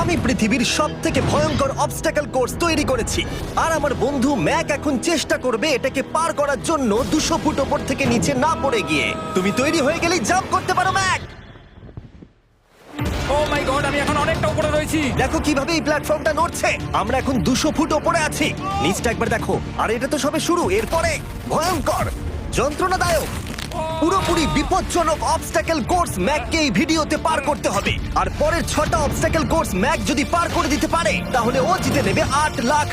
আমি পৃথিবীর সবথেকে ভয়ঙ্কর অবস্টাকল কোর্স তৈরি করেছি আর আমার বন্ধু ম্যাক এখন চেষ্টা করবে এটাকে পার করার জন্য 200 ফুট ওপর থেকে নিচে না পড়ে গিয়ে। তুমি তৈরি হয়ে গেলেই জাম্প করতে পারো ম্যাক। ও মাই গড, আমি এখন অনেকটা উপরে রয়েছি। দেখো কিভাবে এই প্ল্যাটফর্মটা নড়ছে। আমরা এখন 200 ফুট ওপরে আছি। নিচটা একবার দেখো। আর এটা তো সবে শুরু, এরপরে ভয়ঙ্কর, যন্ত্রণাদায়ক, পুরোপুরি বিপজ্জনক অবস্টাকল কোর্স ম্যাককে এই ভিডিওতে পার করতে হবে। আর পরের 6টা অবস্টাকল কোর্স ম্যাক যদি পার করে দিতে পারে তাহলে ও জিতে নেবে $8 লাখ।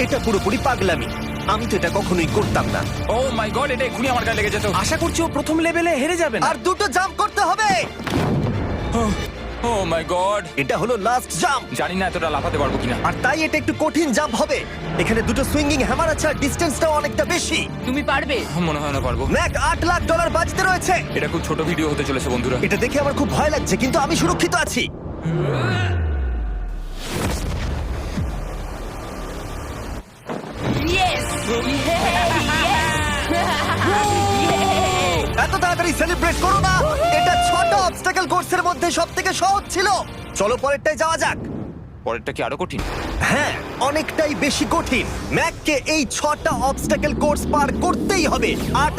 এটা পুরোপুরি পাগলামি। আমি তো এটা কখনোই করতাম না। ও মাই গড, এটা এক্ষুনি আমার গায়ে লেগে যেত। আশা করছি ও প্রথম লেভেলে হেরে যাবে না। আর 2টো জাম্প করতে হবে। ও মাই গড, এটা হলো লাস্ট জাম্প। জানি না এতটা লাফাতে পারবো কিনা। আর তাই এটা একটু কঠিন জাম্প হবে। এখানে 2টো সুইঙ্গিং হ্যামার আছে আর ডিসটেন্সটাও অনেকটা বেশি। তুমি পারবে। মনে হয় না পারবো। ম্যাক $8 লাখ বাজিতে রয়েছে। এটা খুব ছোট ভিডিও হতে চলেছে বন্ধুরা। এটা দেখে আমার খুব ভয় লাগছে, কিন্তু আমি সুরক্ষিত আছি। ইয়েস এত তাড়াতাড়ি সেলিব্রেট করো না। এটা 6টা অবস্টাকল কোর্সের মধ্যে সবথেকে সহজ ছিল। চলো পরেরটায় যাওয়া যাক। পরেরটা কি আরো কঠিন? হ্যাঁ, অনেকটাই বেশি কঠিন। ম্যাককে এই 6টা অবস্টাকল কোর্স পার করতেই হবে $8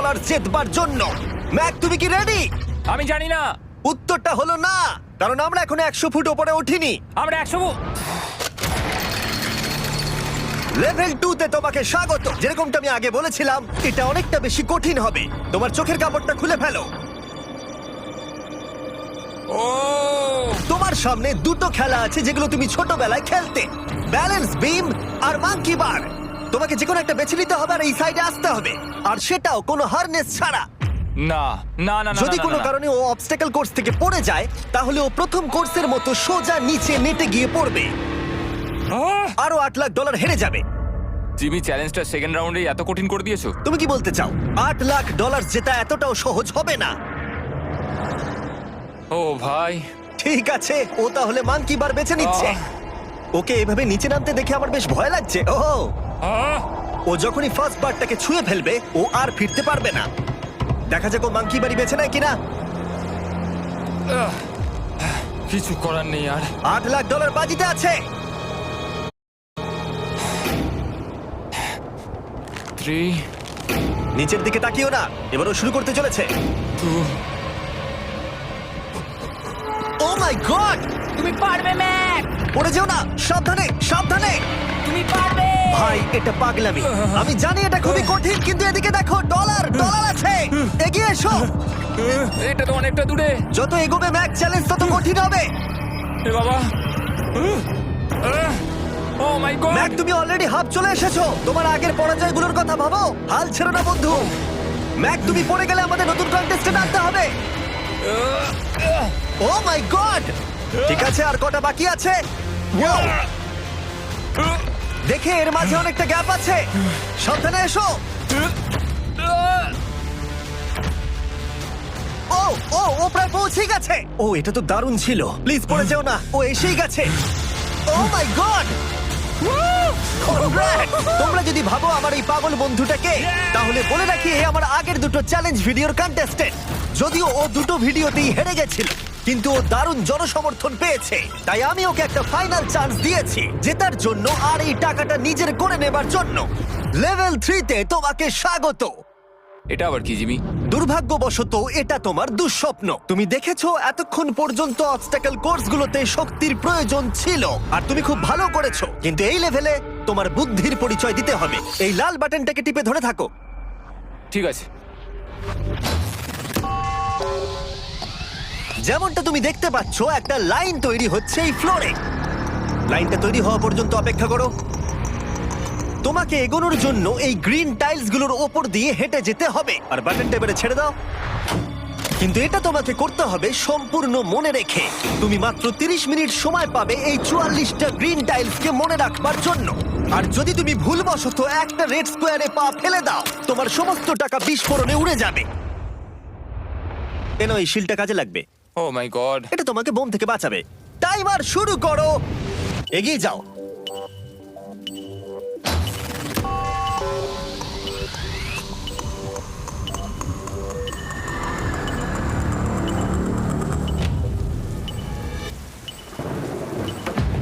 লাখ জেতবার জন্য। ম্যাক, তুমি কি রেডি? আমি জানি না। উত্তরটা হলো না, কারণ আমরা এখনো 100 ফুট উপরে উঠিনি। আমরা 100। লেভেল 2 তে তোমাকে স্বাগত। যেরকমটা আমি আগে বলেছিলাম, এটা অনেকটা বেশি কঠিন হবে। তোমার চোখের কাপড়টা খুলে ফেলো। ও তোমার সামনে 2টো খেলা আছে যেগুলো তুমি ছোটবেলায় খেলতে, ব্যালেন্স বিম আর মাঙ্কি বার। তোমাকে যে কোনো একটা বেছে নিতে হবে আর এই সাইডে আসতে হবে, আর সেটাও কোনো হারনেস ছাড়া। না না না না, যদি না, কোনো না, না। কারণে ও অবস্টাকল কোর্স থেকে পড়ে যায় তাহলে ও প্রথম কোর্সের মতো সোজা নিচে নেটে গিয়ে পড়বে। আরো $8 লাখ হেরে যাবে। জিমি, চ্যালেঞ্জটা সেকেন্ড রাউন্ডেই এত কঠিন করে দিয়েছো। তুমি কি বলতে চাও $8 লাখ জেতা এতটাও সহজ হবে না? ও ভাই, ঠিক আছে, ও তাহলে মাঙ্কি বার বেছে নিচ্ছে। ওকে এভাবে নিচে নামতে দেখে আমার বেশ ভয় লাগছে। ও যখনই ফার্স্ট বারটাকে ছুঁয়ে ফেলবে ও আর ফিরতে পারবে না। দেখা যাক ও মাঙ্কি বাড়ি বেছে নেয় কিনা। কিছু করার নেই আর। $8 লাখ বাজিতে আছে। 3 নিচের দিকে তাকিও না, এবারও শুরু করতে চলেছে। 2 ও মাই গড! তুমি পারবে ম্যাক। পড়ে যেও না, সাবধানে সাবধানে। তুমি পারবে। ভাই, এটা পাগলামি। আমি জানি এটা খুবই কঠিন, কিন্তু এদিকে দেখো, ডলার আছে। এগিয়ে এসো। এটা তো অনেকটা দূরে। যত এগোবে ম্যাক চ্যালেঞ্জ তত কঠিন হবে। এ বাবা, ও মাই গড। ম্যাক, তুমি অলরেডি হাফ চলে এসেছো। তোমার আগের পরাজয়গুলোর কথা ভাবো। হাল ছেড়ো না বন্ধু। ম্যাক, তুমি পড়ে গেলে আমাদের নতুন কন্টেস্টে আনতে হবে। ও মাই গড! ঠিক আছে, আর কটা বাকি আছে? Wow! দেখে এর মাঝে অনেকটা গ্যাপ আছে। সাবধানে এসো। ও ও ও প্রায় পৌঁছে গেছে। ও, এটা তো দারুণ ছিল। প্লিজ পড়ে যেও না, ও এসেই গেছে। ও মাই গড! তোমরা যদি ভাবো আমার এই পাগল বন্ধুটাকে, তাহলে বলে রাখি এ আমার আগের 2টো চ্যালেঞ্জ ভিডিওর কন্টেস্টেন্ট। যদিও ও 2টো ভিডিওতেই হেরে গেছিল, কিন্তু ও দারুণ জনসমর্থন পেয়েছে। তাই আমি ওকে একটা ফাইনাল চান্স দিয়েছি জেতার জন্য আর এই টাকাটা নিজের করে নেবার জন্য। লেভেল 3 তে তোমাকে স্বাগত। এটা আবার কি জিমি? দুর্ভাগ্যবশত এটা তোমার দুঃস্বপ্ন। তুমি দেখেছো এতক্ষণ পর্যন্ত অবস্টাকল কোর্সগুলোতে শক্তির প্রয়োজন ছিল, আর তুমি খুব ভালো করেছো। কিন্তু এই লেভেলে তোমার বুদ্ধির পরিচয় দিতে হবে। এই লাল বাটনটাকে টিপে ধরে থাকো। ঠিক আছে। যেমনটা তুমি দেখতে পাচ্ছ, একটা লাইন তৈরি হচ্ছে এই ফ্লোরে। লাইনটা তৈরি হওয়া পর্যন্ত অপেক্ষা করো। তোমাকে এগোনোর জন্য এই গ্রিন টাইলস গুলোর ওপর দিয়ে হেঁটে যেতে হবে। আর বাটনটা এবারে ছেড়ে দাও। কিন্তু এটা তোমাকে করতে হবে সম্পূর্ণ মনে রেখে। তুমি মাত্র 30 মিনিট সময় পাবে এই 44টা গ্রিন টাইলসকে মনে রাখবার জন্য। আর যদি তুমি ভুলবশত একটা রেড স্কোয়ারে পা ফেলে দাও, তোমার সমস্ত টাকা বিস্ফোরণে উড়ে যাবে। এই শিলটা কাজে লাগবে। ও মাই গড। এটা তোমাকে বোম থেকে বাঁচাবে। টাইমার শুরু করো। এগিয়ে যাও।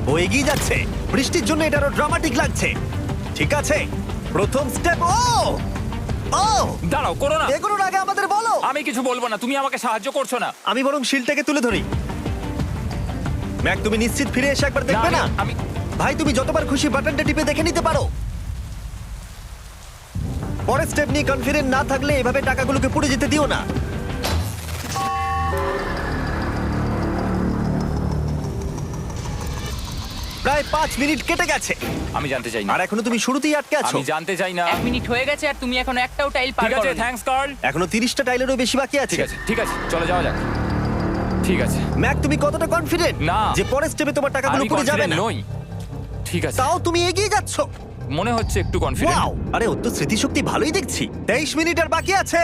ও এগিয়ে যাচ্ছে। বৃষ্টির জন্য এটা আরো ড্রামাটিক লাগছে। ঠিক আছে, প্রথম স্টেপ। ও ও দাঁড়াও, করো না। এগুলোর আগে আমাদের বলো। আমি কিছু বলবো না, তুমি আমাকে সাহায্য করছো না। আমি বরং শিলটাকে তুলে ধরি। ম্যাক, তুমি নিশ্চিত ফিরে এসে একবার দেখবে না? আমি ভাই, তুমি যতবার খুশি বাটনটা টিপে দেখে নিতে পারো। পরের স্টেপ নিয়ে কনফিডেন্ট না থাকলে এভাবে টাকাগুলোকে পুড়ে যেতে দিও না। প্রায় 5 মিনিট কেটে গেছে আমি জানতে চাই না। আর এখনো তুমি শুরুতেই আটকে আছো। আমি জানতে চাই না। 1 মিনিট হয়ে গেছে আর তুমি এখনো একটাও টাইল পার ঠিক আছে, করোনি। Thanks Carl. এখনো 30টা টাইলেরও বেশি বাকি আছে। ঠিক আছে, ঠিক আছে, চলে যাওয়া যাক। ঠিক আছে, ম্যাক, তুমি কতটা কনফিডেন্ট না। যে পরের স্টেপে তোমার টাকাগুলো আমি পুড়ে যাবে confident না? নই। ঠিক আছে, তাও তুমি এগিয়ে যাচ্ছ। মনে হচ্ছে একটু কনফিডেন্ট। ওয়াও! আরে ওর তো স্মৃতিশক্তি ভালোই দেখছি। 23 মিনিট আর বাকি আছে।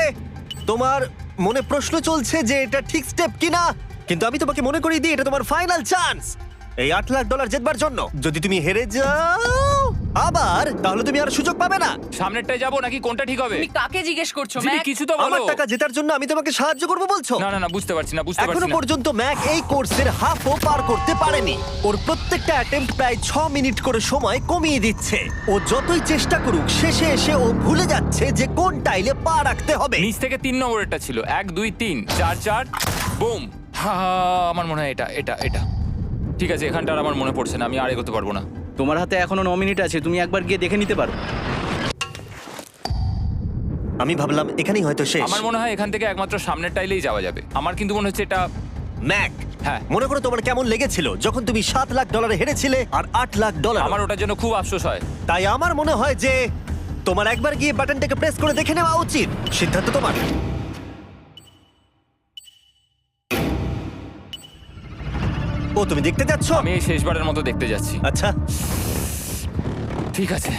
তোমার মনে প্রশ্ন চলছে যে এটা ঠিক স্টেপ কিনা, কিন্তু আমি তোমাকে মনে করিয়ে দিই এটা তোমার ফাইনাল চান্স এই $8 লাখ জেতবার জন্য। যদি তুমি হেরে যাও আবার, তাহলে তুমি আর সুযোগ পাবে না। সামনেরটায় যাবো নাকি কোনটা ঠিক হবে? তুমি কাকে জিজ্ঞেস করছো জিমি, ম্যাক? কিছু তো আমার বলো। টাকা জেতার জন্য আমি তোমাকে সাহায্য করবো বলছো? না না না, বুঝতে পারছি না, বুঝতে এখনো পারছি না। পর্যন্ত ম্যাক এই কোর্সের হাফও পার করতে পারেনি। ওর প্রত্যেকটা অ্যাটেম্প্ট প্রায় 6 মিনিট করে সময় কমিয়ে দিচ্ছে। ও যতই চেষ্টা করুক, শেষে এসে ও ভুলে যাচ্ছে যে কোন টাইলে পা রাখতে হবে। নিচ থেকে 3 নম্বরেরটা ছিল 1 2 3 4 4 বুম। আমার মনে হয় এটা এটা এটা ঠিক আছে। এখানটা আর আমার মনে পড়ছে না, আমি আর এগোতে পারবো না। তোমার হাতে এখনো 9 মিনিট আছে, তুমি একবার গিয়ে দেখে নিতে পারো। আমি ভাবলাম এখানেই হয়তো শেষ। আমার মনে হয় এখান থেকে একমাত্র সামনের টাইলেই যাওয়া যাবে। আমার কিন্তু মনে হচ্ছে এটা। ম্যাক, হ্যাঁ। মনে করো তোমার কেমন লেগেছিল যখন তুমি $7 লাখ হেরেছিলে আর $8 লাখ। আমার ওটার জন্য খুব আফসোস হয়। তাই আমার মনে হয় যে তোমার একবার গিয়ে বাটনটাকে প্রেস করে দেখে নেওয়া উচিত। সিদ্ধান্ত তোমার। ও, তুমি দেখতে যাচ্ছ? আমি এই শেষবারের মতো দেখতে যাচ্ছি। আচ্ছা, ঠিক আছে,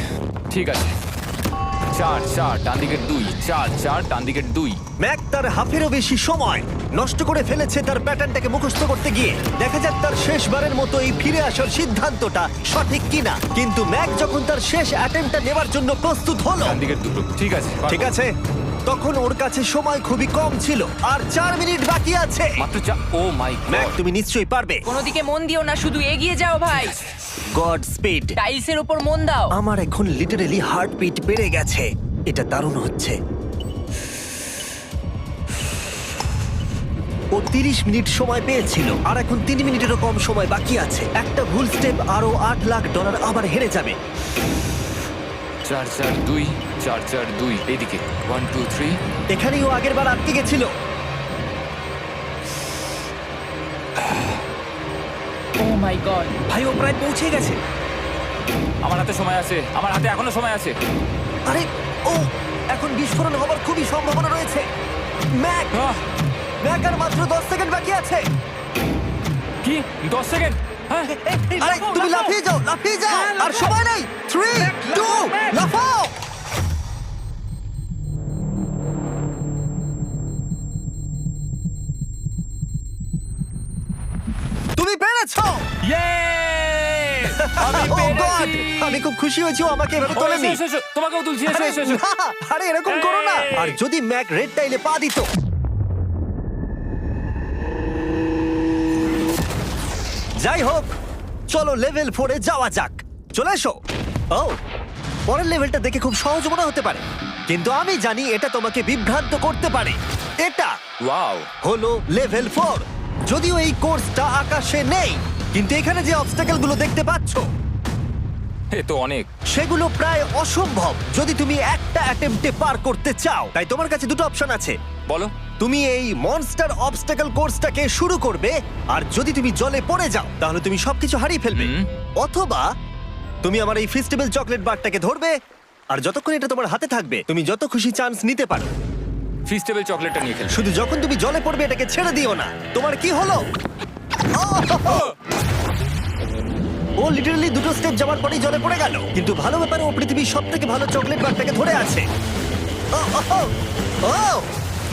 ঠিক আছে। 4 4 ডান দিকের 2, 4 4 ডান দিকের 2। ম্যাক তার হাফেরও বেশি সময় নষ্ট করে ফেলেছে তার প্যাটার্নটাকে মুখস্থ করতে গিয়ে। দেখা যাক তার শেষবারের মতো এই ফিরে আসার সিদ্ধান্তটা সঠিক কিনা। কিন্তু ম্যাক যখন তার শেষ অ্যাটেম্পটা নেবার জন্য প্রস্তুত হলো, ডান দিকের 2। ঠিক আছে, ঠিক আছে, তখন ওর কাছে সময় খুবই কম ছিল আর 4 মিনিট বাকি আছে। মাত্র 4। ও মাই ম্যাক, গড। তুমি নিশ্চয়ই পারবে। কোনো দিকে মন দিও না, শুধু এগিয়ে যাও ভাই। God speed. টাইলসের উপর মন দাও। আমার এখন লিটারালি হার্টবিট বেড়ে গেছে। এটা দারুণ হচ্ছে। ও 30 মিনিট সময় পেয়েছিল আর এখন 3 মিনিটেরও কম সময় বাকি আছে। একটা ভুল স্টেপ আরো $8 লাখ আবার হেরে যাবে। 4 4 2 4 4 2 এইদিকে 1 2 3। এখানেই ও আগের বার আটকে গেছিল। ও মাই গড। ভাই, ও প্রায় পৌঁছে গেছে। আমার হাতে সময় আছে, আমার হাতে এখনো সময় আছে। আরে, ও এখন বিস্ফোরণ হবার খুবই সম্ভাবনা রয়েছে। ম্যাক, আহ, ম্যাক আর মাত্র 10 সেকেন্ড বাকি আছে। কি 10 সেকেন্ড? হ্যাঁ, আরে তুমি লাফিয়ে যাও, লাফিয়ে যাও। আর সময় নেই। 3 2 লাফাও। তুমি পেরেছো। Yay! আমি Oh God! পেরেছি। আমি খুব খুশি হয়েছি ও আমাকে এভাবে ও, তোলেনি। এসো, এসো, এসো। তোমাকেও তুলছি, এসো আরে এসো এসো। না, আরে এরকম করো না। এই! আর যদি ম্যাক রেড টাইলে পা দিত। যাই হোক, চলো লেভেল 4 এ যাওয়া যাক। চলে এসো। ও, পরের লেভেলটা দেখে খুব সহজ মনে হতে পারে, কিন্তু আমি জানি এটা তোমাকে বিভ্রান্ত করতে পারে। এটা ওয়াও, হলো লেভেল 4। যদিও এই কোর্সটা আকাশে নেই, কিন্তু এখানে যে অবস্টাকেল গুলো দেখতে পাচ্ছো এ তো অনেক। সেগুলো প্রায় অসম্ভব যদি তুমি একটা অ্যাটেম্পটে পার করতে চাও। তাই তোমার কাছে দুটো অপশন আছে। বলো। তুমি এই মনস্টার অবস্টাকেল কোর্সটাকে শুরু করবে, আর যদি তুমি জলে পড়ে যাও তাহলে তুমি সবকিছু হারিয়ে ফেলবে। হুম। অথবা তুমি আমার এই ফেস্টিভ্যাল চকলেট বারটাকে ধরবে, আর যতক্ষণ এটা তোমার হাতে থাকবে তুমি যত খুশি চান্স নিতে পারো। ফিস্টেবল চকলেটটা নিয়ে খেলছো। শুধু যখন তুমি জলে পড়বে এটাকে ছেড়ে দিও না। তোমার কি হলো? ওহ! ও লিটারালি দুটো স্টেপ যাওয়ার পরেই জলে পড়ে গেল। কিন্তু ভালো ব্যাপার, ও পৃথিবীর সবথেকে ভালো চকলেট বারটাকে ধরে আছে। ও, ও, ও, ও!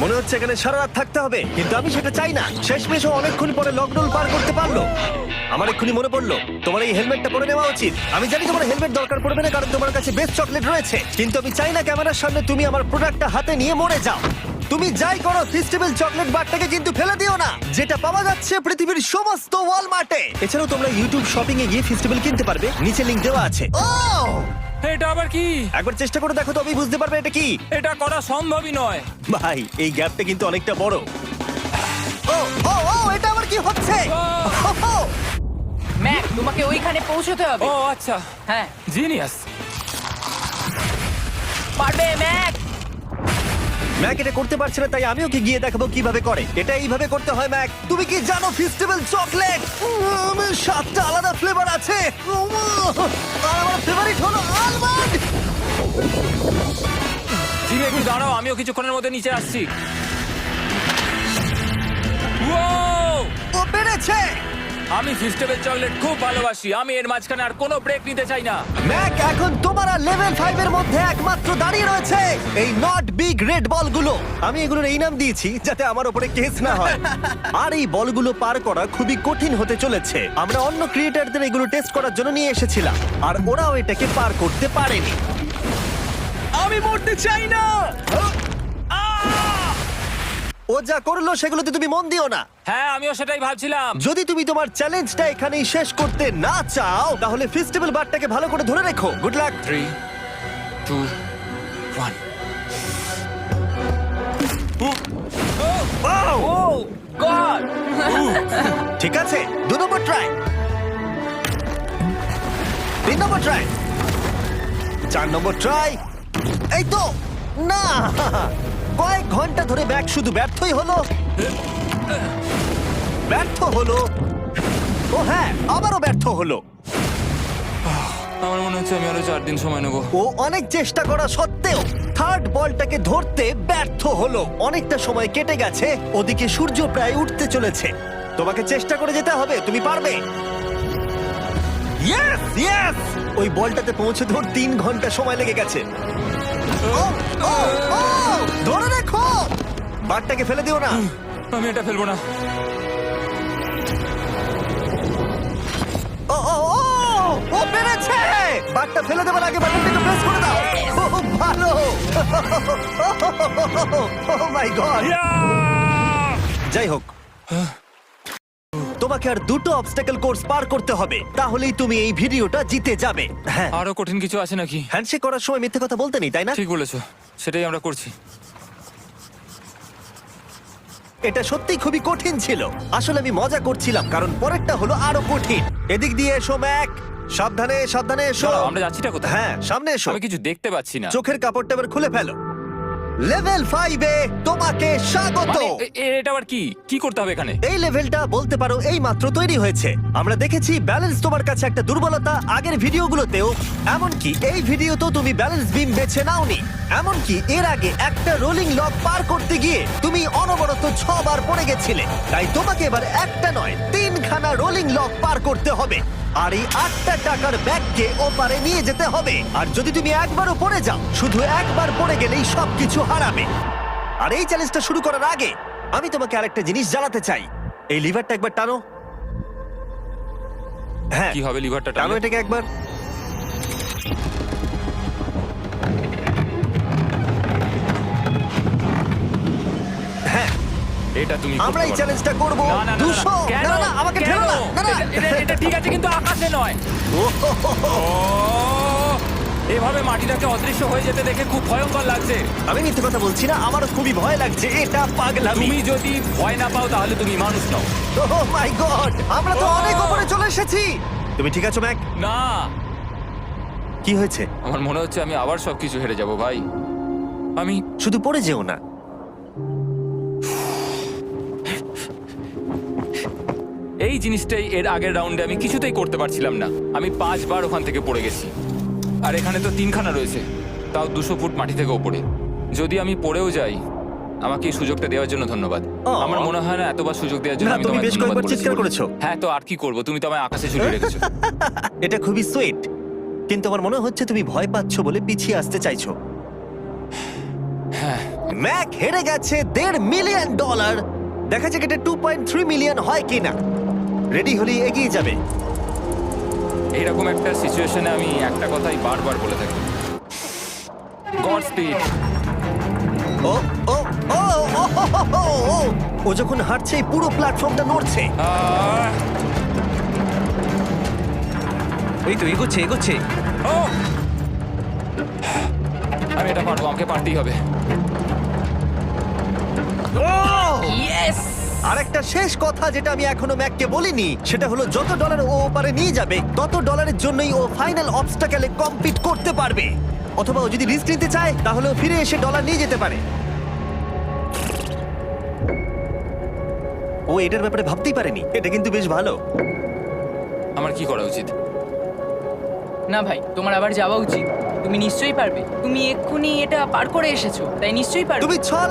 মনে হচ্ছে এখানে সারা রাত থাকতে হবে, কিন্তু আমি সেটা চাই না। শেষমেশ ও অনেকক্ষণ পরে লকডাউন পার করতে পারলো। আমার এক্ষুনি মনে পড়লো তোমার এই হেলমেটটা পরে নেওয়া উচিত। আমি জানি তোমার হেলমেট দরকার পড়বে না, কারণ তোমার কাছে বেস্ট চকলেট রয়েছে, কিন্তু আমি চাই না ক্যামেরার সামনে তুমি আমার প্রোডাক্টটা হাতে নিয়ে মরে যাও। তুমি যাই করো ফেস্টিভ্যাল চকলেট বারটাকে কিন্তু ফেলে দিও না, যেটা পাওয়া যাচ্ছে পৃথিবীর সমস্ত ওয়ালমার্টে। এছাড়াও তোমরা ইউটিউব শপিং এ গিয়ে ফেস্টিভ্যাল কিনতে পারবে, নিচে লিংক দেওয়া আছে। ও এটা আবার কি? একবার চেষ্টা করে দেখো, তবেই বুঝতে পারবে এটা কি। এটা করা সম্ভবই নয়। ভাই এই গ্যাপটা কিন্তু অনেকটা বড়। ও ও ও এটা আবার কি হচ্ছে? ও, ম্যাক, তোমাকে ওইখানে পৌঁছতে হবে। ও আচ্ছা, হ্যাঁ, জিনিয়াস। পারবে ম্যাক। ম্যাক এটা করতে পারছে না, তাই আমি ওকে গিয়ে দেখাবো কিভাবে করে। এটা এইভাবে করতে হয় ম্যাক। তুমি কি জানো ফেস্টিভ্যাল চকলেট 7টা আলাদা ফ্লেভার আছে। আর আমার ফেভারিট হলো আলমন্ড। জিমি একটু দাঁড়াও, আমিও কিছুক্ষণের মধ্যে নিচে আসছি। Wow! ও পেরেছে। আমি ফেস্টিভ্যাল চকলেট খুব ভালোবাসি। আমি এর মাঝখানে আর কোনো ব্রেক নিতে চাই না। ম্যাক এখন তোমার আর লেভেল 5 এর মধ্যে একমাত্র দাঁড়িয়ে রয়েছে এই নট বিগ রেড বলগুলো। আমি এগুলোর এই নাম দিয়েছি যাতে আমার উপরে কেস না হয়। আর এই বলগুলো পার করা খুবই কঠিন হতে চলেছে। আমরা অন্য ক্রিয়েটরদের এগুলো টেস্ট করার জন্য নিয়ে এসেছিলাম, আর ওরাও এটাকে পার করতে পারেনি। আমি মরতে চাই না। ও যা করলো সেগুলোতে তুমি মন দিও না। হ্যাঁ, আমিও সেটাই ভাবছিলাম। যদি তুমি তোমার চ্যালেঞ্জটা এখানেই শেষ করতে না চাও, তাহলে ফেস্টিভ্যাল বারটাকে ভালো করে ধরে রেখো। Good luck. 3, 2, 1। ও গড। ঠিক আছে, 2 নম্বর ট্রাই, 3 নম্বর ট্রাই, 4 নম্বর ট্রাই। এই তো না, কয়েক ঘন্টা ধরে ব্যাগ শুধু ব্যর্থই হলো, ব্যর্থ হলো। ও হ্যাঁ, আবারও ব্যর্থ হলো। আমার মনে হচ্ছে আমি আরো 4 দিন সময় নেবো। ও অনেক চেষ্টা করা সত্ত্বেও থার্ড বলটাকে ধরতে ব্যর্থ হলো। অনেকটা সময় কেটে গেছে, ওদিকে সূর্য প্রায় উঠতে চলেছে। তোমাকে চেষ্টা করে যেতে হবে, তুমি পারবে। ইয়েস ইয়েস, ওই বলটাতে পৌঁছে ধর 3 ঘন্টা সময় লেগে গেছে। ও, ও, ও, ধরে রাখো, বারটাকে ফেলে দিও না। আমি এটা ফেলবো না। ও ও ও, ও পেরেছে। বারটা ফেলে দেবার আগে বাটনটাকে প্রেস করে দাও। ও ভালো। ও মাই গড। যাই হোক, তোমাকে আর 2টো অবস্টাকেল কোর্স পার করতে হবে, তাহলেই তুমি এই ভিডিওটা জিতে যাবে। হ্যাঁ, আরো কঠিন কিছু আছে নাকি? হ্যান্ডশেক করার সময় মিথ্যে কথা বলতে নেই, তাই না? ঠিক বলেছো, সেটাই আমরা করছি। এটা সত্যি খুবই কঠিন ছিল। আসলে আমি মজা করছিলাম, কারণ পরেরটা হলো আরো কঠিন। এদিক দিয়ে এসো ম্যাক, সাবধানে সাবধানে এসো। দাঁড়াও, আমরা যাচ্ছিটা কোথায়? হ্যাঁ, সামনে এসো। আমি কিছু দেখতে পাচ্ছি না। চোখের কাপড়টা এবার খুলে ফেলো। লেভেল 5 এ তোমাকে স্বাগত। মানে, এটা আবার কি কি করতে হবে এখানে? এই লেভেলটা বলতে পারো এই মাত্র তৈরি হয়েছে। আমরা দেখেছি ব্যালেন্স তোমার কাছে একটা দুর্বলতা আগের ভিডিওগুলোতেও, এমনকি এই ভিডিওতেও তুমি ব্যালেন্স বিম বেছে নাওনি। এমনকি এর আগে একটা রোলিং লক পার করতে গিয়ে তুমি অনবরত 6 বার পড়ে গেছিলে। তাই তোমাকে এবার একটা নয় 3খানা রোলিং লক পার করতে হবে, আর এই 8টা টাকার ব্যাগকে ওপারে নিয়ে যেতে হবে। আর যদি তুমি একবারও পড়ে যাও, শুধু একবার পড়ে গেলেই সবকিছু হারাবে। আর এই চ্যালেঞ্জটা শুরু করার আগে আমি তোমাকে আরেকটা জিনিস জানাতে চাই। এই লিভারটা একবার টানো। হ্যাঁ, কি হবে লিভারটা টানো টানলে? এটাকে একবার। হ্যাঁ, এটা তুমি আমরা করতে এই পারো। চ্যালেঞ্জটা করব। না, না, না, না, 200 কেন? না না আমাকে কেন? ঠেলো না। না না এটা ঠিক আছে, কিন্তু আকাশে নয়। ও, এভাবে মাটিটাকে অদৃশ্য হয়ে যেতে দেখে খুব ভয়ঙ্কর লাগছে। আমি মিথ্যে কথা বলছি না, আমারও খুবই ভয় লাগছে। এটা পাগলামি। তুমি যদি ভয় না পাও তাহলে তুমি মানুষ নও। ওহ মাই গড, আমরা তো Oh! অনেক উপরে চলে এসেছি। তুমি ঠিক আছো ম্যাক? না, কি হয়েছে? আমার মনে হচ্ছে আমি আবার সবকিছু হেরে যাব ভাই। আমি শুধু পড়ে যেও না। এই জিনিসটাই এর আগের রাউন্ডে আমি কিছুতেই করতে পারছিলাম না। আমি 5 বার ওখান থেকে পড়ে গেছি, আর এখানে তো 3খানা রয়েছে, তাও 200 ফুট মাটি থেকে ওপরে। যদি আমি পড়েও যাই, আমাকে এই সুযোগটা দেওয়ার জন্য ধন্যবাদ। আমার মনে হয় না এতবার সুযোগ দেওয়ার জন্য না, আমি তুমি তোমায় বেশ ধন্যবাদ কয়েকবার বলেছি চিৎকার বলে। করেছো। হ্যাঁ, তো আর কি করব, তুমি তো আমায় আকাশে ঝুলিয়ে রেখেছো। এটা খুবই সুইট, কিন্তু আমার মনে হচ্ছে তুমি ভয় পাচ্ছ বলে পিছিয়ে আসতে চাইছো। হ্যাঁ, ম্যাক হেরে গেছে $1.5 মিলিয়ন। দেখা যাক এটা 2.3 মিলিয়ন হয় কিনা। রেডি হলে এগিয়ে যাবে। এইরকম একটা সিচুয়েশনে আমি একটা কথাই বারবার বলে থাকি, গড স্পিড। ও ও ও ও যখন হাঁটছে এই পুরো প্ল্যাটফর্মটা নড়ছে। আহ, এই তো এগোচ্ছে এগোচ্ছে। ও! আমি এটা পারবো, আমাকে পারতেই হবে। ইয়েস! আর একটা শেষ কথা যেটা আমি এখনো ম্যাককে বলিনি, সেটা হলো যত ডলার ও ওপারে নিয়ে যাবে তত ডলারের জন্যই ও ফাইনাল অবস্টাকেলে কমপ্লিট করতে পারবে। অথবা ও যদি রিস্ক নিতে চায় তাহলে ও ফিরে এসে ডলার নিয়ে যেতে পারে। ও এটার ব্যাপারে ভাবতেই পারেনি। এটা কিন্তু বেশ ভালো। আমার কি করা উচিত? না ভাই, তোমার আবার যাওয়া উচিত। তুমি নিশ্চয়ই পারবে। তুমি এক্ষুনি এটা পার করে এসেছো, তাই নিশ্চয়ই পারবে। তুমি $6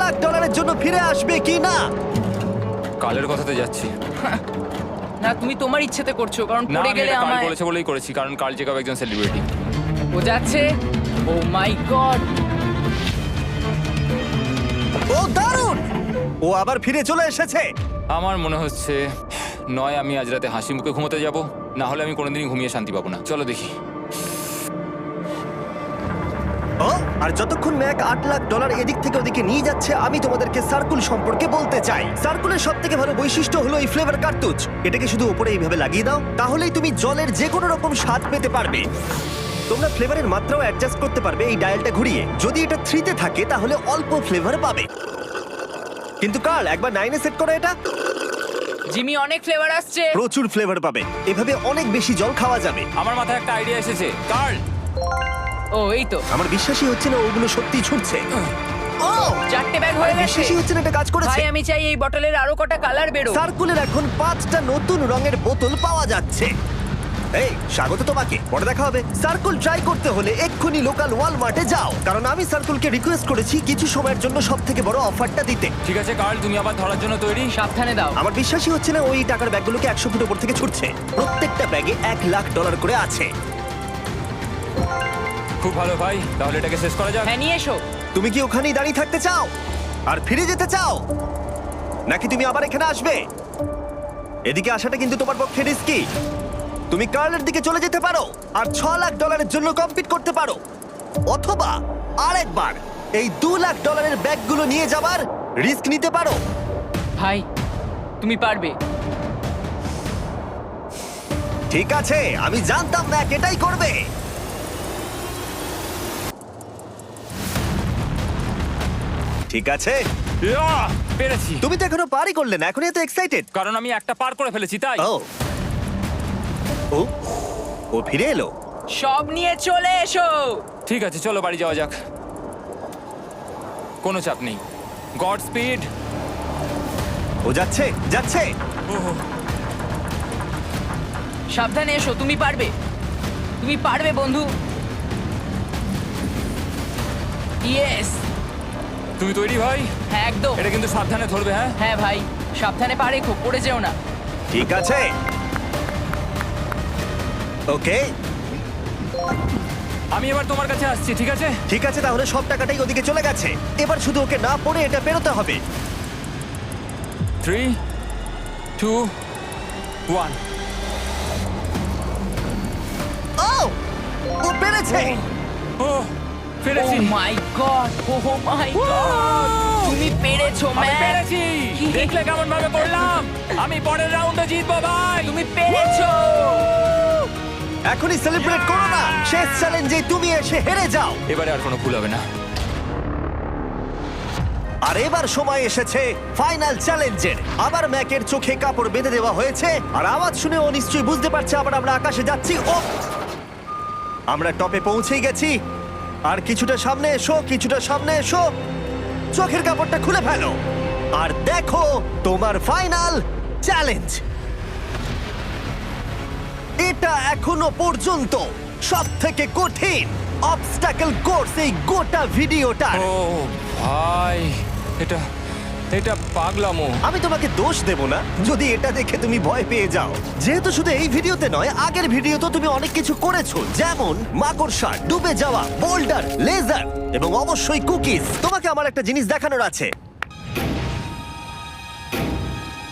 লাখ জন্য ফিরে আসবে কি না? কালের কথাতে যাচ্ছি। না, তুমি তোমার ইচ্ছেতে করছো, কারণ না, পড়ে আমি গেলে এটা কাল আমায়। বলেছে বলেই করেছি, কারণ কাল জেকব একজন সেলিব্রিটি। ও যাচ্ছে। ও মাই গড! ও দারুণ! ও আবার ফিরে চলে এসেছে। আমার মনে হচ্ছে নয় আমি আজ রাতে হাসি মুখে ঘুমোতে যাব, না হলে আমি কোনোদিনই ঘুমিয়ে শান্তি পাবো না। চলো দেখি। ও, আর যতক্ষণ ম্যাক $8 লাখ এদিক থেকে ওদিকে নিয়ে যাচ্ছে, আমি তোমাদেরকে সার্কুল সম্পর্কে বলতে চাই। সার্কুলের সব থেকে ভালো বৈশিষ্ট্য হলো এই ফ্লেভার কার্তুজ। এটাকে শুধু উপরে এইভাবে লাগিয়ে দাও, তাহলেই তুমি জলের যে কোনো রকম স্বাদ পেতে পারবে। তোমরা ফ্লেভারের মাত্রাও অ্যাডজাস্ট করতে পারবে এই ডায়ালটা ঘুরিয়ে। যদি এটা 3-তে থাকে তাহলে অল্প ফ্লেভার পাবে, কিন্তু কাল একবার 9-এ সেট করো এটা, জিমি, অনেক ফ্লেভার আসছে। প্রচুর ফ্লেভার পাবে। এভাবে অনেক বেশি জল খাওয়া যাবে। আমার মাথায় একটা আইডিয়া এসেছে। কার্ল, ও এই তো, আমার বিশ্বাসই হচ্ছে না ওগুলো সত্যিই ছুটছে। ও, 4টে ব্যাগ হয়ে গেছে। বিশ্বাসই হচ্ছে না এটা কাজ করেছে। ভাই, আমি চাই এই বটলের আরো কটা কালার বেরো। সার্কুলের এখন 5টা নতুন রঙের বোতল পাওয়া যাচ্ছে। এই, স্বাগত তোমাকে। পরে দেখা হবে। সার্কুল ট্রাই করতে হলে এক্ষুনি লোকাল ওয়ালমার্টে যাও, কারণ আমি সার্কুলকে রিকোয়েস্ট করেছি কিছু সময়ের জন্য সবথেকে বড় অফারটা দিতে। ঠিক আছে কার্ল, তুমি আবার ধরার জন্য তৈরি? সাবধানে দাও। আমার বিশ্বাসই হচ্ছে না ওই টাকার ব্যাগগুলোকে 100 ফুট উপর থেকে ছুটছে। প্রত্যেকটা ব্যাগে $1 লাখ করে আছে। খুব ভালো ভাই, তাহলে এটাকে শেষ করা যাক। হ্যাঁ, নিয়ে এসো। তুমি কি ওখানেই দাঁড়িয়ে থাকতে চাও আর ফিরে যেতে চাও, নাকি তুমি আবার এখানে আসবে? এদিকে আসাটা কিন্তু তোমার পক্ষে রিস্কি। তুমি কার্লের দিকে চলে যেতে পারো আর $6 লাখ জন্য কম্পিট করতে পারো, অথবা আরেকবার এই $2 লাখ ব্যাগগুলো নিয়ে যাবার রিস্ক নিতে পারো। ভাই, তুমি পারবে। ঠিক আছে, আমি জানতাম ম্যাক এটাই করবে। ঠিক আছে, ইয়াহ! পেরেছি, তুমি তো এখনো পারই করলে না, এখন এত এক্সাইটেড। কারণ আমি একটা পার করে ফেলেছি তাই। ও ও ও ফিরে এলো। সব নিয়ে চলে এসো। ঠিক আছে, চলো বাড়ি যাওয়া যাক। কোনো চাপ নেই। God speed. ও যাচ্ছে যাচ্ছে। সাবধানে এসো, তুমি পারবে। তুমি পারবে বন্ধু। ইয়েস! তুমি তৈরি ভাই? হ্যাঁ, একদম। এটা কিন্তু সাবধানে ধরবে, হ্যাঁ? হ্যাঁ ভাই, সাবধানে পারে, খুব পড়ে যেও না। ঠিক আছে, ওকে আমি এবার তোমার কাছে আসছি, ঠিক আছে? ঠিক আছে, তাহলে সব টাকাটাই ওদিকে চলে গেছে। এবার শুধু ওকে না পড়ে এটা পেরোতে হবে। 3, 2, 1। ও ও পেরেছে। ও পেরেছি। ও মাই গড! ও মাই গড! তুমি পেরেছো, আমি ম্যান! পেরেছি। দেখলে কেমন ভাবে পড়লাম? আমি পরের রাউন্ডে জিতবো ভাই। তুমি পেরেছো! এখনই সেলিব্রেট করো না, শেষ চ্যালেঞ্জে তুমি এসে হেরে যাও। এবারে আর কোনো ভুল হবে না। আর এবার সময় এসেছে ফাইনাল চ্যালেঞ্জের। আবার ম্যাকের চোখে কাপড় বেঁধে দেওয়া হয়েছে, আর আওয়াজ শুনে ও নিশ্চয়ই বুঝতে পারছে আবার আমরা আকাশে যাচ্ছি। ও, আমরা টপে পৌঁছেই গেছি। আর কিছুটা সামনে এসো, কিছুটা সামনে এসো। চোখের কাপড়টা খুলে ফেলো আর দেখো তোমার ফাইনাল চ্যালেঞ্জ। এটা এখনো পর্যন্ত সবথেকে কঠিন অবস্টাকেল কোর্স এই গোটা ভিডিওটা। ও ভাই, এটা এটা পাগলামো। আমি তোমাকে দোষ দেব না যদি এটা দেখে তুমি ভয় পেয়ে যাও, যেহেতু শুধু এই ভিডিওতে নয়, আগের ভিডিওতে তুমি অনেক কিছু করেছো, যেমন মাকড়সা, ডুবে যাওয়া, বোল্ডার, লেজার এবং অবশ্যই কুকিজ। তোমাকে আমার একটা জিনিস দেখানোর আছে।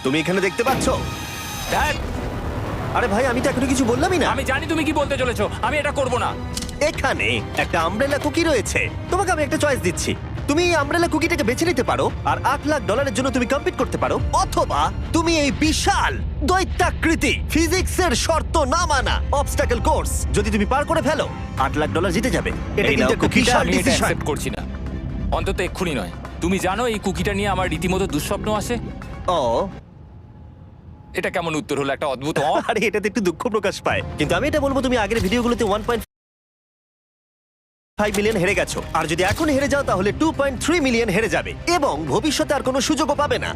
তুমি এখানে দেখতে পাচ্ছ? দেখ, আরে ভাই, আমি তো এখনো কিছু বললামই না। আমি জানি তুমি কি বলতে চলেছো। আমি এটা করব না। এখানে একটা আমব্রেলা কুকি রয়েছে। তোমাকে আমি একটা চয়েস দিচ্ছি, তুমি এই আমব্রেলা কুকিটাকে বেছে নিতে পারো আর $8 লাখ জন্য তুমি কম্পিট করতে পারো, অথবা তুমি এই বিশাল দৈত্যাকৃতি ফিজিক্সের শর্ত না মানা অবস্টাকল কোর্স যদি তুমি পার করে ফেলো, $8 লাখ জিতে যাবে। এটা এই কিন্তু নাও একটা কুকিটা, বিশাল আমি এটা ডিসিশন। অ্যাকসেপ্ট করছি না, অন্তত এক্ষুনি নয়। তুমি জানো এই কুকিটা নিয়ে আমার রীতিমতো দুঃস্বপ্ন আসে। ও এটা কেমন উত্তর হলো, একটা অদ্ভুত আরে এটাতে একটু দুঃখ প্রকাশ পায়, কিন্তু আমি এটা বলবো তুমি আগের ভিডিওগুলোতে 1.5 মিলিয়ন হেরে গেছো, আর যদি এখন হেরে যাও তাহলে 2.3 মিলিয়ন হেরে যাবে এবং ভবিষ্যতে আর কোনো সুযোগও পাবে না।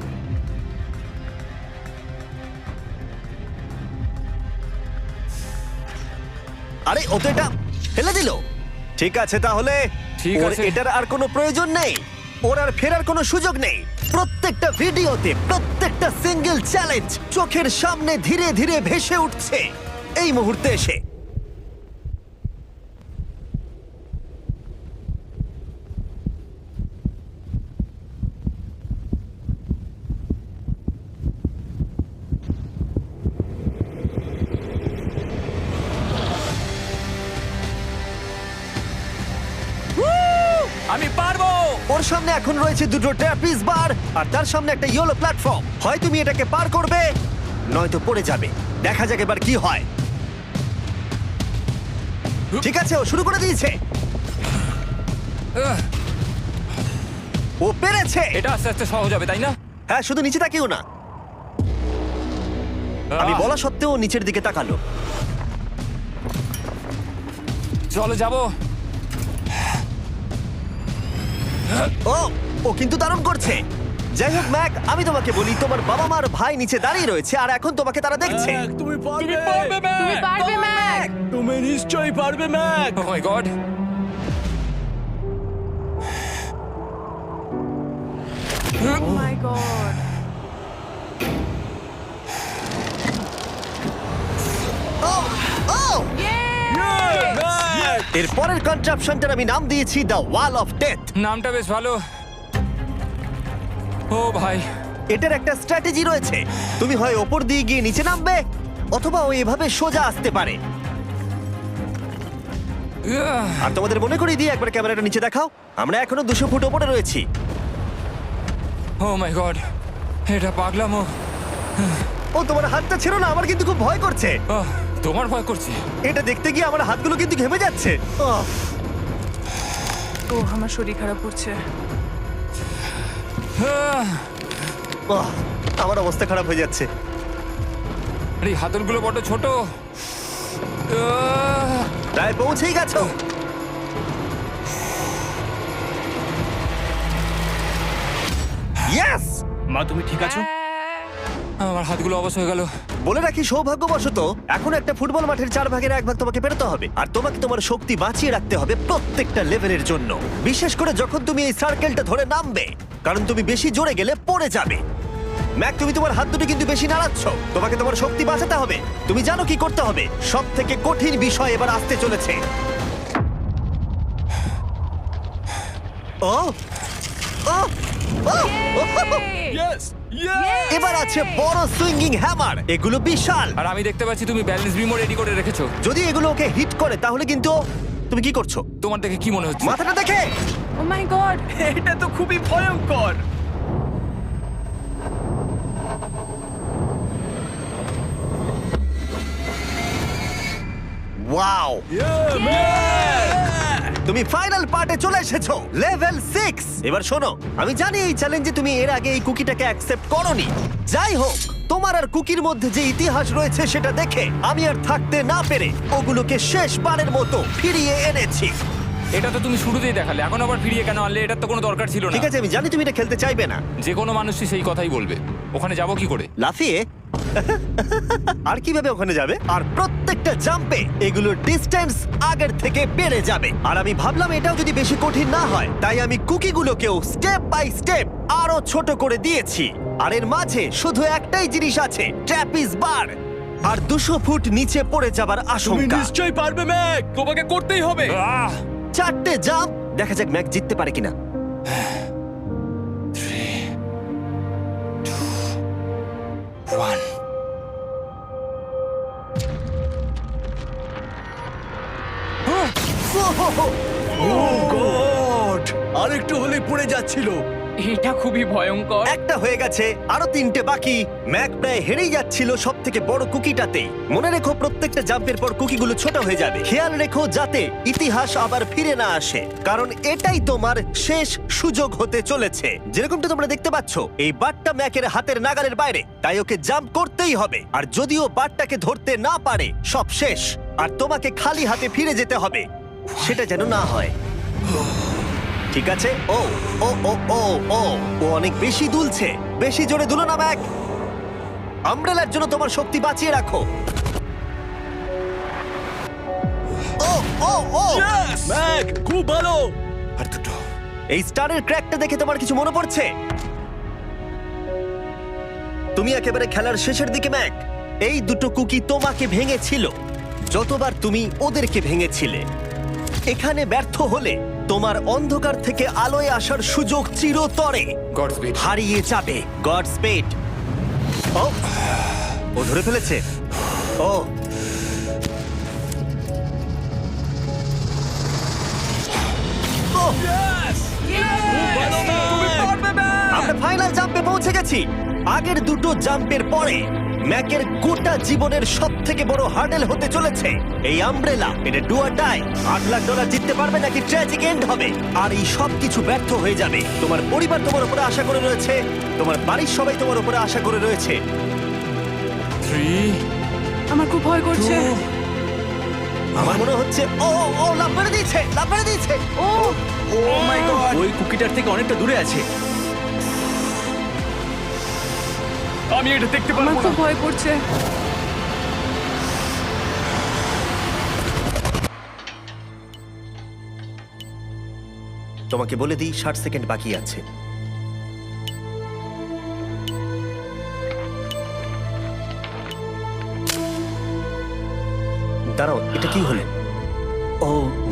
আরে ও তো এটা ফেলে দিল। ঠিক আছে তাহলে ঠিক ওর আছে। এটার আর কোনো প্রয়োজন নেই, ওর আর ফেরার কোনো সুযোগ নেই। প্রত্যেকটা ভিডিওতে প্রত্যেকটা সিঙ্গেল চ্যালেঞ্জ চোখের সামনে ধীরে ধীরে ভেসে উঠছে এই মুহূর্তে এসে। আমি পারবো। ওর সামনে এখন রয়েছে দুটো ট্র্যাপিজ বার আর তার সামনে একটা ইয়েলো প্ল্যাটফর্ম। হয় তুমি এটাকে পার করবে নয়তো পড়ে যাবে। দেখা যাক এবার কি হয়। ঠিক আছে, ও শুরু করে দিয়েছে, আহ, ও পেরেছে। এটা আস্তে আস্তে সহজ হবে, তাই না? হ্যাঁ, শুধু নিচে তাকিও না। আমি বলা সত্ত্বেও ও নিচের দিকে তাকালো। চলো যাবো। ও ও কিন্তু দারুণ করছে। যাই হোক ম্যাক, আমি তোমাকে বলি তোমার বাবা মার ভাই নিচে দাঁড়িয়ে রয়েছে আর এখন তোমাকে তারা দেখছে। তুমি পারবে, তুমি পারবে ম্যাক। তুমি নিশ্চয়ই পারবে ম্যাক। ও মাই গড। ও মাই গড। ও ও এর পরের কনট্রাপশনটার আমি নাম দিয়েছি দ্য ওয়াল অফ ডেথ। নামটা বেশ ভালো। ও ভাই, এটার একটা স্ট্র্যাটেজি রয়েছে। তুমি হয় ওপর দিয়ে গিয়ে নিচে নামবে, অথবা ও এভাবে সোজা আসতে পারে। আর তোমাদের মনে করিয়ে দিয়ে একবার ক্যামেরাটা নিচে দেখাও। আমরা এখনো 200 ফুট ওপরে রয়েছি। ও মাই গড, এটা পাগলামো। ও তোমার হাতটা ছেড়ো না, আমার কিন্তু খুব ভয় করছে। আহ, তোমার ভয় করছে? এটা দেখতে গিয়ে আমার হাতগুলো কিন্তু ঘেমে যাচ্ছে। ও আমার শরীর খারাপ করছে। আহ, আমার অবস্থা খারাপ হয়ে যাচ্ছে। আরে এই হাতলগুলো বড় ছোট। আহ, প্রায় পৌঁছেই গেছো। ইয়েস! মা তুমি ঠিক আছো? আমার হাতগুলো অবশ হয়ে গেল। বলে রাখি, সৌভাগ্যবশত এখন একটা ফুটবল মাঠের 4/1 তোমাকে পেরোতে হবে, আর তোমাকে তোমার শক্তি বাঁচিয়ে রাখতে হবে প্রত্যেকটা লেভেলের জন্য, বিশেষ করে যখন তুমি এই সার্কেলটা ধরে নামবে, কারণ তুমি বেশি জোরে গেলে পড়ে যাবে। ম্যাক, তুমি তোমার হাত দুটো কিন্তু বেশি নাড়াচ্ছ। তোমাকে তোমার শক্তি বাঁচাতে হবে। তুমি জানো কি করতে হবে। সব থেকে কঠিন বিষয় এবার আসতে চলেছে। ও ও ও! ইয়েস! এবার আছে বড় সুইঙ্গিং হ্যামার। এগুলো বিশাল। আর আমি দেখতে পাচ্ছি তুমি ব্যালেন্স বিমও রেডি করে রেখেছো। যদি এগুলো ওকে হিট করে তাহলে কিন্তু তুমি কি করছো? তোমার দেখে কি মনে হচ্ছে? মাথাটা দেখে। ও মাই গড। এটা তো খুবই ভয়ঙ্কর। ওয়াও! তুমি ফাইনাল পার্টে চলে এসেছো, লেভেল 6। এবার শোনো, আমি জানি এই চ্যালেঞ্জে তুমি এর আগে এই কুকিটাকে অ্যাকসেপ্ট করোনি। যাই হোক, তোমার আর কুকির মধ্যে যে ইতিহাস রয়েছে সেটা দেখে আমি আর থাকতে না পেরে ওগুলোকে শেষবারের মতো ফিরিয়ে এনেছি। এটা তো তুমি শুরুতেই দেখালে, এখন আবার ফিরিয়ে কেন আনলে? এটার তো কোনো দরকার ছিল না। ঠিক আছে, আমি জানি তুমি এটা খেলতে চাইবে না। যে কোনো মানুষই সেই কথাই বলবে। ওখানে যাবো কি করে? লাফিয়ে? আর কিভাবে ওখানে যাবে? আর প্রত্যেকটা জাম্পে এগুলোর ডিস্টেন্স আগের থেকে বেড়ে যাবে। আর আমি ভাবলাম এটাও যদি বেশি কঠিন না হয়, তাই আমি কুকিগুলোকেও স্টেপ বাই স্টেপ আরো ছোট করে দিয়েছি। আর এর মাঝে শুধু একটাই জিনিস আছে, ট্র্যাপিজ বার। আর 200 ফুট নিচে পড়ে যাবার তুমি আশঙ্কা। নিশ্চয়ই পারবে ম্যাক, তোমাকে করতেই হবে। আহ! 4টে জাম্প, দেখা যাক ম্যাক জিততে পারে কিনা। 3, 2, 1। ও গড! আর একটু হলেই পড়ে যাচ্ছিল। এটা খুবই ভয়ঙ্কর। একটা হয়ে গেছে, আরো 3টে বাকি। ম্যাক প্রায় হেরেই যাচ্ছিল সব থেকে বড় কুকিটাতে। মনে রেখো প্রত্যেকটা জাম্পের পর কুকিগুলো ছোট হয়ে যাবে। খেয়াল রেখো যাতে ইতিহাস আবার ফিরে না আসে, কারণ এটাই তোমার শেষ সুযোগ হতে চলেছে। যেরকমটা তোমরা দেখতে পাচ্ছ, এই বারটা ম্যাকের হাতের নাগালের বাইরে, তাই ওকে জাম্প করতেই হবে। আর যদিও বারটাকে ধরতে না পারে, সব শেষ। আর তোমাকে খালি হাতে ফিরে যেতে হবে, সেটা যেন না হয়। ঠিক আছে। ও ও ও ও ও ও অনেক বেশি দুলছে। বেশি জোরে দুলো না ম্যাক। আমব্রেলার জন্য তোমার শক্তি বাঁচিয়ে রাখো। ও ও ও ম্যাক, খুব ভালো। আর দুটো। এই স্টারের ক্র্যাকটা দেখে তোমার কিছু মনে পড়ছে? তুমি একেবারে খেলার শেষের দিকে ম্যাক। এই দুটো কুকি তোমাকে ভেঙেছিল যতবার তুমি ওদেরকে ভেঙেছিলে। এখানে ব্যর্থ হলে তোমার অন্ধকার থেকে আলোয় আসার সুযোগ চিরতরে গড স্পিড। হারিয়ে যাবে। God speed. ও ও ধরে ফেলেছে। ও ও, আমরা ফাইনাল জাম্পে পৌঁছে গেছি। আগের দুটো জাম্পের পরে ম্যাকের গোটা জীবনের সব থেকে বড় হার্ডেল হতে চলেছে এই আমব্রেলা। এটা ডু অর ডাই। $8 লাখ জিততে পারবে নাকি ট্র্যাজিক এন্ড হবে। আর এই সব কিছু ব্যর্থ হয়ে যাবে। তোমার পরিবার তোমার উপরে আশা করে রয়েছে, তোমার বাড়ির সবাই তোমার উপরে আশা করে রয়েছে। 3 আমার খুব ভয় করছে। 2 আমার মনে হচ্ছে ও ও লাভ মেরে দিয়েছে, লাভ মেরে দিয়েছে। ও ও মাই গড, ওই কুকিটার থেকে অনেকটা দূরে আছে। আমি এটা দেখতে আমার পারবো না। খুব ভয় করছে। তোমাকে বলে দিই 60 সেকেন্ড বাকি আছে। দাঁড়াও, এটা কি হলো? ও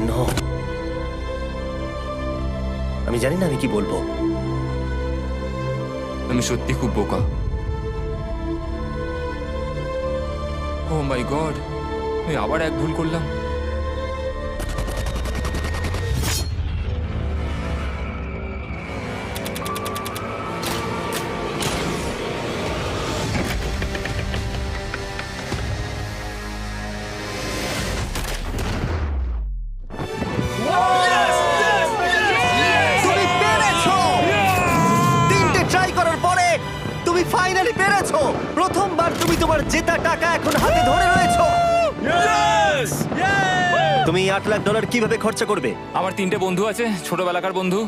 নো, আমি জানি না আমি কি বলবো। আমি সত্যি খুব বোকা। ও মাই গড, আমি আবার এক ভুল করলাম। তুমি পেরেছো! 3টে ট্রাই করার পরে তুমি ফাইনালি পেরেছো। প্রথমবার তুমি তোমার জেতা টাকা এখন হাতে ধরে রয়েছো। তুমি $8 লাখ কিভাবে খরচা করবে? আমার 3টে বন্ধু আছে, ছোটবেলাকার বন্ধু।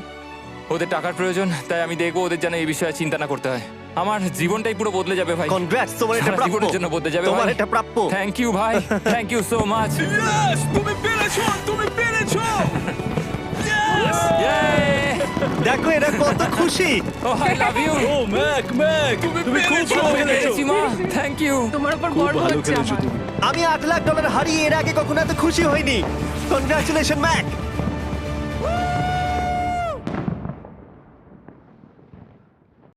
ওদের টাকার প্রয়োজন, তাই আমি দেখবো ওদের যেন এই বিষয়ে চিন্তা না করতে হয়। আমার জীবনটাই পুরো বদলে যাবে ভাই। কনগ্রাটস, তোমার এটা সারা প্রাপ্য। জীবনের জন্য বদলে যাবে তোমার ভাই। এটা প্রাপ্য। থ্যাংক ইউ ভাই, thank you so much. Yes, তুমি পেরেছো, তুমি পেরেছো। দেখো এরা কত খুশি। Oh I love you. Oh Mac, Mac, তুমি খুব ভালো খেলেছো। মা, থ্যাংক ইউ। তোমার উপর খুব গর্ব ভালো হচ্ছে খেলেছো আমার। তুমি। আমি $8 লাখ হারিয়ে এর আগে কখনো এত খুশি হইনি। Congratulation Mac.